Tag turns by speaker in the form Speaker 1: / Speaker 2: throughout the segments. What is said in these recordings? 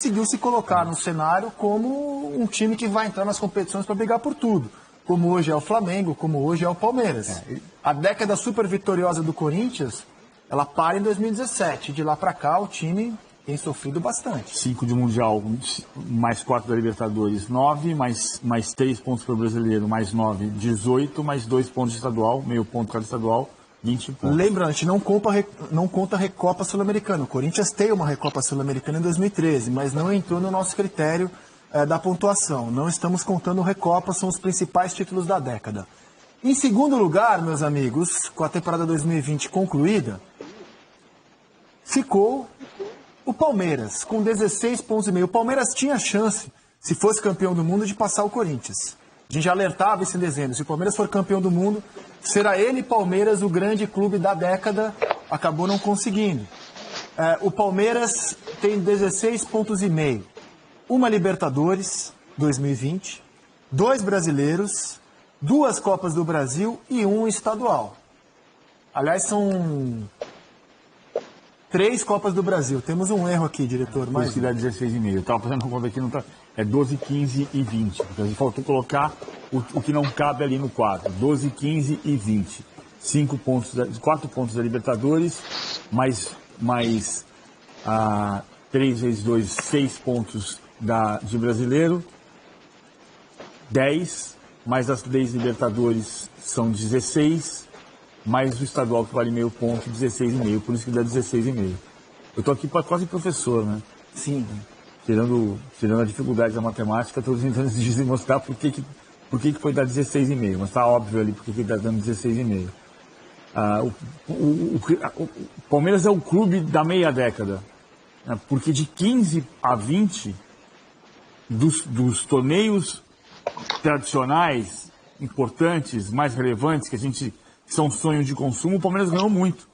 Speaker 1: conseguiu se colocar no cenário como um time que vai entrar nas competições para brigar por tudo. Como hoje é o Flamengo, como hoje é o Palmeiras. A década super vitoriosa do Corinthians, ela para em 2017. De lá para cá, o time tem sofrido bastante.
Speaker 2: 5 de Mundial, mais 4 da Libertadores, 9, mais 3 pontos para o Brasileiro, mais 9, 18, mais 2 pontos de estadual, meio ponto cada estadual, 20 pontos.
Speaker 1: Lembrando, a gente não conta a Recopa Sul-Americana. O Corinthians tem uma Recopa Sul-Americana em 2013, mas não entrou no nosso critério da pontuação. Não estamos contando Recopa, são os principais títulos da década. Em segundo lugar, meus amigos, com a temporada 2020 concluída, ficou o Palmeiras, com 16 pontos e meio. O Palmeiras tinha chance, se fosse campeão do mundo, de passar o Corinthians. A gente já alertava isso em dezembro. Se o Palmeiras for campeão do mundo, será ele, Palmeiras, o grande clube da década. Acabou não conseguindo. O Palmeiras tem 16 pontos e meio. Uma Libertadores 2020, 2 brasileiros, 2 Copas do Brasil e 1 estadual. Aliás, são 3 Copas do Brasil. Temos um erro aqui, diretor.
Speaker 2: Mas que dá 16,5. Eu estava fazendo uma conta aqui, não tá... é 12, 15 e 20. Porque a gente faltou colocar o que não cabe ali no quadro. 12, 15 e 20. 4 pontos da Libertadores, mais 3 vezes 2, 6 pontos de brasileiro. 10, mais as 10 Libertadores são 16, mais o estadual que vale meio ponto, 16,5. Por isso que dá 16,5. Eu estou aqui quase professor, né?
Speaker 1: Sim.
Speaker 2: Tirando a dificuldade da matemática, estou tentando mostrar por que foi dar 16,5. Mas está óbvio ali por que está dando 16,5. O Palmeiras é o clube da meia década. Né? Porque de 15 a 20, dos torneios tradicionais, importantes, mais relevantes, que são sonhos de consumo, o Palmeiras ganhou muito.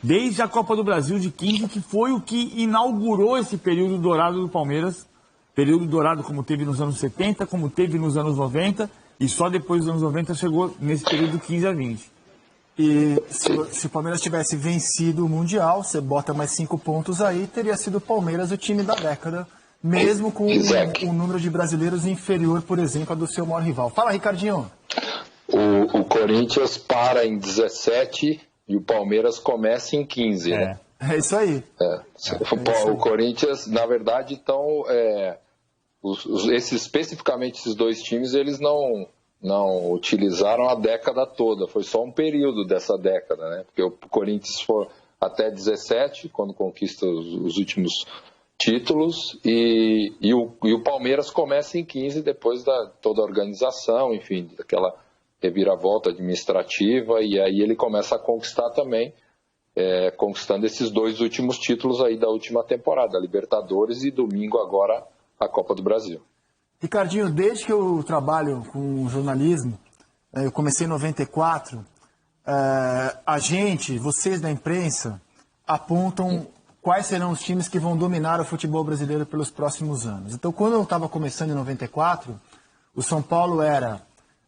Speaker 2: Desde a Copa do Brasil de 15, que foi o que inaugurou esse período dourado do Palmeiras. Período dourado como teve nos anos 70, como teve nos anos 90, e só depois dos anos 90 chegou nesse período 15 a 20.
Speaker 1: E se o Palmeiras tivesse vencido o Mundial, você bota mais 5 pontos aí, teria sido o Palmeiras o time da década, mesmo com um número de brasileiros inferior, por exemplo, a do seu maior rival. Fala, Ricardinho.
Speaker 3: O Corinthians para em 17 e o Palmeiras começa em 15, né?
Speaker 1: É isso aí.
Speaker 3: O Corinthians, na verdade, então, especificamente esses dois times, eles não utilizaram a década toda, foi só um período dessa década, né? Porque o Corinthians foi até 17, quando conquista os últimos títulos, e o Palmeiras começa em 15, depois da toda a organização, enfim, daquela reviravolta administrativa, e aí ele começa a conquistar também, conquistando esses 2 últimos títulos aí da última temporada, a Libertadores e domingo agora a Copa do Brasil.
Speaker 1: Ricardinho, desde que eu trabalho com jornalismo, eu comecei em 94, vocês da imprensa, apontam quais serão os times que vão dominar o futebol brasileiro pelos próximos anos. Então, quando eu estava começando em 94, o São Paulo era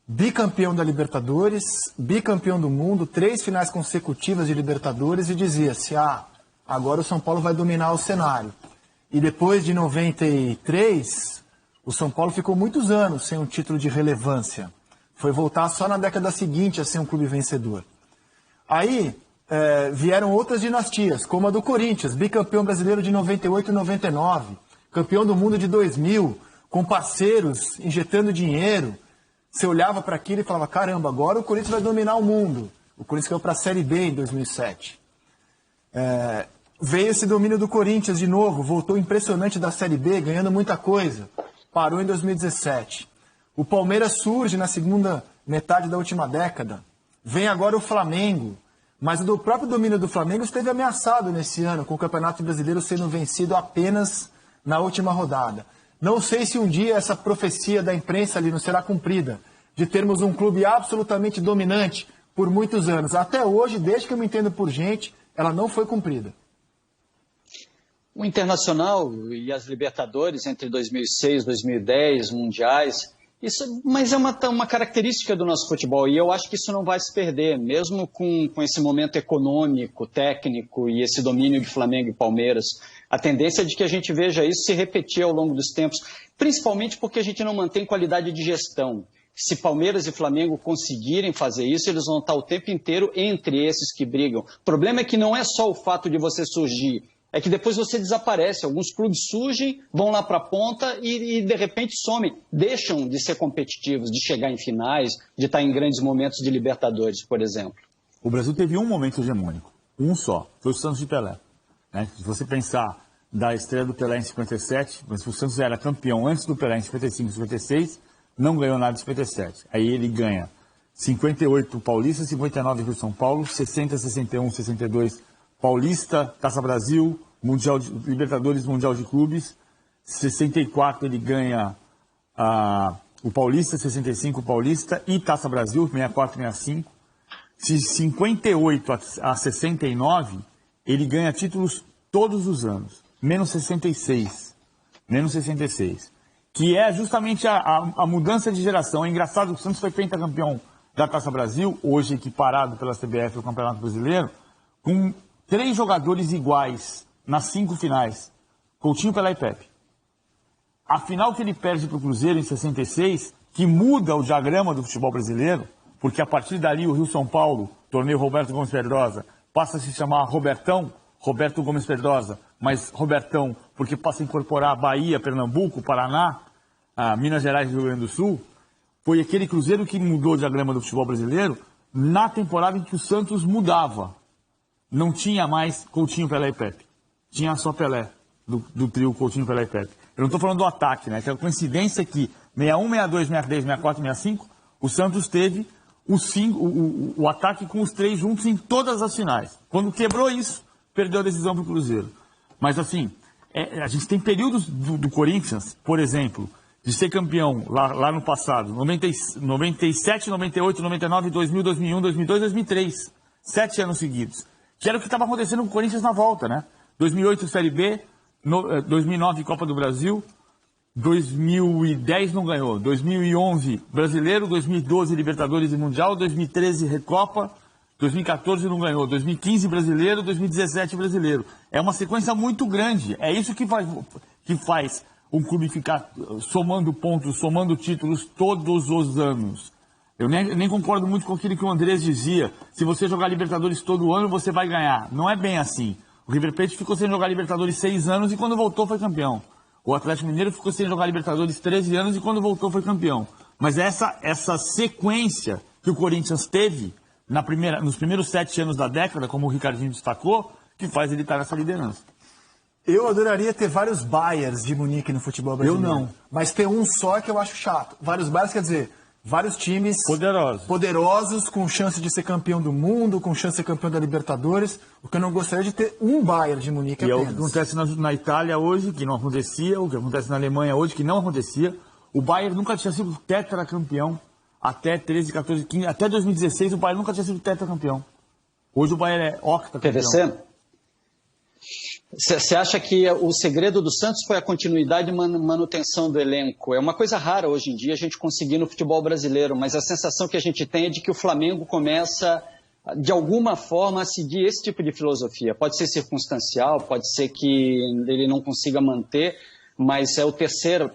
Speaker 1: bicampeão da Libertadores, bicampeão do mundo, 3 finais consecutivas de Libertadores, e dizia-se, agora o São Paulo vai dominar o cenário. E depois de 93, o São Paulo ficou muitos anos sem um título de relevância. Foi voltar só na década seguinte a ser um clube vencedor. Aí vieram outras dinastias, como a do Corinthians, bicampeão brasileiro de 98 e 99, campeão do mundo de 2000, com parceiros injetando dinheiro. Você olhava para aquilo e falava, caramba, agora o Corinthians vai dominar o mundo. O Corinthians caiu para a Série B em 2007. Veio esse domínio do Corinthians de novo, voltou impressionante da Série B, ganhando muita coisa. Parou em 2017. O Palmeiras surge na segunda metade da última década. Vem agora o Flamengo. Mas o próprio domínio do Flamengo esteve ameaçado nesse ano, com o Campeonato Brasileiro sendo vencido apenas na última rodada. Não sei se um dia essa profecia da imprensa ali não será cumprida, de termos um clube absolutamente dominante por muitos anos. Até hoje, desde que eu me entendo por gente, ela não foi cumprida.
Speaker 4: O Internacional e as Libertadores entre 2006 e 2010, mundiais, Mas é uma característica do nosso futebol, e eu acho que isso não vai se perder, mesmo com esse momento econômico, técnico e esse domínio de Flamengo e Palmeiras. A tendência é de que a gente veja isso se repetir ao longo dos tempos, principalmente porque a gente não mantém qualidade de gestão. Se Palmeiras e Flamengo conseguirem fazer isso, eles vão estar o tempo inteiro entre esses que brigam. O problema é que não é só o fato de você surgir, é que depois você desaparece. Alguns clubes surgem, vão lá para a ponta e de repente somem. Deixam de ser competitivos, de chegar em finais, de estar em grandes momentos de Libertadores, por exemplo.
Speaker 2: O Brasil teve um momento hegemônico, um só, foi o Santos de Pelé. Né? Se você pensar da estreia do Pelé em 57, mas o Santos era campeão antes do Pelé em 55 e 56, não ganhou nada em 57. Aí ele ganha 58 Paulista, 59 Rio São Paulo, 60, 61, 62 Paulista, Taça Brasil, Libertadores, Mundial de Clubes. 64 ele ganha o Paulista, 65 o Paulista e Taça Brasil, 64 e 65. De 58 a 69, ele ganha títulos todos os anos, menos 66. Menos 66. Que é justamente a mudança de geração. É engraçado que o Santos foi pentacampeão da Taça Brasil, hoje equiparado pela CBF ao Campeonato Brasileiro, com 3 jogadores iguais nas 5 finais, Coutinho, Pelé e Pepe. A final que ele perde para o Cruzeiro em 66, que muda o diagrama do futebol brasileiro, porque a partir dali o Rio São Paulo, torneio Roberto Gomes Pedrosa, passa a se chamar Robertão, Roberto Gomes Pedrosa, mas Robertão, porque passa a incorporar Bahia, Pernambuco, Paraná, Minas Gerais e Rio Grande do Sul, foi aquele Cruzeiro que mudou o diagrama do futebol brasileiro na temporada em que o Santos mudava. Não tinha mais Coutinho, Pelé e Pepe. Tinha só Pelé, do trio Coutinho, Pelé e Pepe. Eu não estou falando do ataque, né? Que a coincidência é que 61, 62, 63, 64 e 65, o Santos teve o ataque com os 3 juntos em todas as finais. Quando quebrou isso, perdeu a decisão para o Cruzeiro. Mas assim, a gente tem períodos do Corinthians, por exemplo, de ser campeão lá no passado, 97, 98, 99, 2000, 2001, 2002, 2003. 7 anos seguidos. Que era o que estava acontecendo com o Corinthians na volta, né? 2008 Série B, 2009 Copa do Brasil, 2010 não ganhou, 2011 Brasileiro, 2012 Libertadores e Mundial, 2013 Recopa, 2014 não ganhou, 2015 Brasileiro, 2017 Brasileiro. É uma sequência muito grande, é isso que faz um clube ficar somando pontos, somando títulos todos os anos. Eu nem concordo muito com aquilo que o Andrés dizia. Se você jogar Libertadores todo ano, você vai ganhar. Não é bem assim. O River Plate ficou sem jogar Libertadores 6 anos e quando voltou foi campeão. O Atlético Mineiro ficou sem jogar Libertadores 13 anos e quando voltou foi campeão. Mas essa sequência que o Corinthians teve nos primeiros 7 anos da década, como o Ricardinho destacou, que faz ele estar nessa liderança.
Speaker 1: Eu adoraria ter vários Bayerns de Munique no futebol brasileiro.
Speaker 2: Eu não.
Speaker 1: Mas ter um só que eu acho chato. Vários Bayerns quer dizer... Vários times poderosos, com chance de ser campeão do mundo, com chance de ser campeão da Libertadores. O que eu não gostaria de ter um Bayern de Munique apenas.
Speaker 2: E é o que acontece na Itália hoje, que não acontecia, o que acontece na Alemanha hoje, que não acontecia. O Bayern nunca tinha sido tetracampeão até 13, 14, 15, até 2016 o Bayern nunca tinha sido tetracampeão. Hoje o Bayern é octacampeão.
Speaker 4: PVC? Você acha que o segredo do Santos foi a continuidade e manutenção do elenco? É uma coisa rara hoje em dia a gente conseguir no futebol brasileiro, mas a sensação que a gente tem é de que o Flamengo começa, de alguma forma, a seguir esse tipo de filosofia. Pode ser circunstancial, pode ser que ele não consiga manter, mas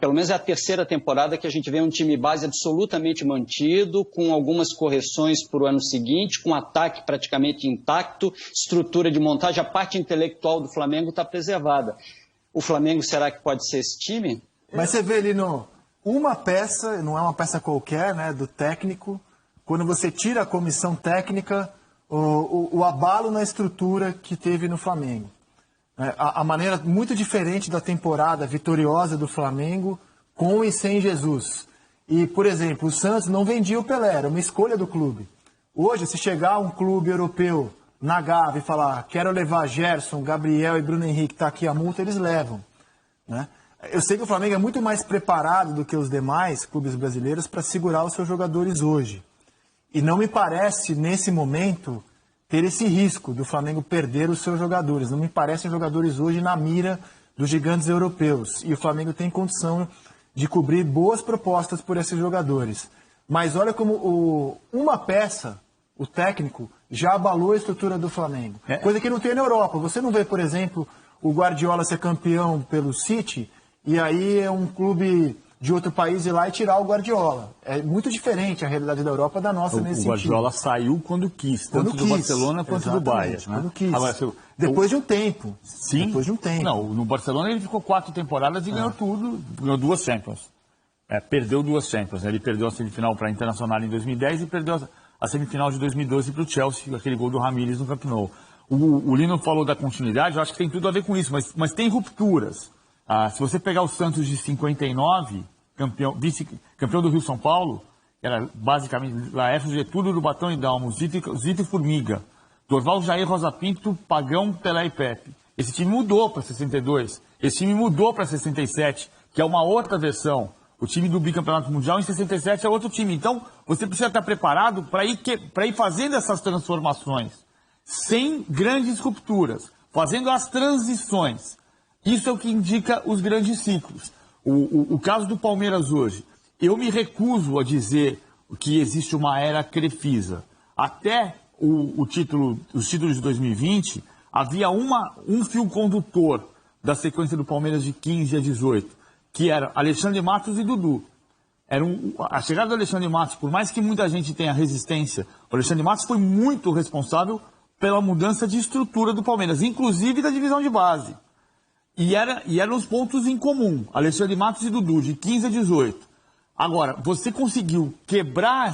Speaker 4: pelo menos é a terceira temporada que a gente vê um time base absolutamente mantido, com algumas correções para o ano seguinte, com ataque praticamente intacto, estrutura de montagem, a parte intelectual do Flamengo está preservada. O Flamengo, será que pode ser esse time?
Speaker 1: Mas você vê ali uma peça, não é uma peça qualquer, né, do técnico, quando você tira a comissão técnica, o abalo na estrutura que teve no Flamengo. A maneira muito diferente da temporada vitoriosa do Flamengo com e sem Jesus. E, por exemplo, o Santos não vendia o Pelé, era uma escolha do clube. Hoje, se chegar um clube europeu na Gávea e falar quero levar Gerson, Gabriel e Bruno Henrique, está aqui a multa, eles levam. Né? Eu sei que o Flamengo é muito mais preparado do que os demais clubes brasileiros para segurar os seus jogadores hoje. E não me parece, nesse momento, ter esse risco do Flamengo perder os seus jogadores. Não me parecem jogadores hoje na mira dos gigantes europeus. E o Flamengo tem condição de cobrir boas propostas por esses jogadores. Mas olha como uma peça, o técnico, já abalou a estrutura do Flamengo. Coisa que não tem na Europa. Você não vê, por exemplo, o Guardiola ser campeão pelo City e aí é um clube de outro país ir lá e tirar o Guardiola. É muito diferente a realidade da Europa da nossa nesse sentido.
Speaker 2: O Guardiola saiu quando quis, tanto do Barcelona quanto do Bayern. Né?
Speaker 1: Quando quis. Agora, depois de um tempo.
Speaker 2: Sim.
Speaker 1: Depois de um tempo.
Speaker 2: Não, no Barcelona ele ficou 4 temporadas e ganhou tudo. Ganhou 2 Champions. Perdeu 2 Champions. Ele perdeu a semifinal para a Internacional em 2010 e perdeu a semifinal de 2012 para o Chelsea, aquele gol do Ramírez no Camp Nou. O Lino falou da continuidade, eu acho que tem tudo a ver com isso, mas tem rupturas. Se você pegar o Santos de 59, vice-campeão do Rio São Paulo, era basicamente Laércio, Getúlio, Urubatão e Dalmo, Zito e Formiga, Dorval, Jair, Rosa Pinto, Pagão, Pelé e Pepe. Esse time mudou para 62, esse time mudou para 67, que é uma outra versão. O time do bicampeonato mundial em 67 é outro time. Então, você precisa estar preparado para ir fazendo essas transformações, sem grandes rupturas, fazendo as transições. Isso é o que indica os grandes ciclos. O caso do Palmeiras hoje, eu me recuso a dizer que existe uma era Crefisa. Até os títulos de 2020, havia um fio condutor da sequência do Palmeiras de 15 a 18, que era Alexandre Matos e Dudu. A chegada do Alexandre Matos, por mais que muita gente tenha resistência, o Alexandre Matos foi muito responsável pela mudança de estrutura do Palmeiras, inclusive da divisão de base. E eram os pontos em comum, Alexandre Matos e Dudu, de 15 a 18. Agora, você conseguiu quebrar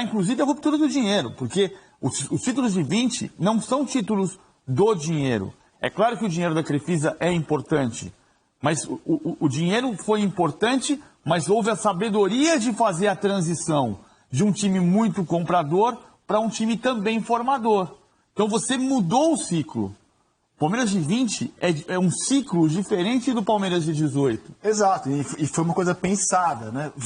Speaker 2: inclusive a ruptura do dinheiro, porque os títulos de 20 não são títulos do dinheiro. É claro que o dinheiro da Crefisa é importante, mas o dinheiro foi importante, mas houve a sabedoria de fazer a transição de um time muito comprador para um time também formador. Então você mudou o ciclo. O Palmeiras de 20 é um ciclo diferente do Palmeiras de 18.
Speaker 1: Exato, e foi uma coisa pensada, né?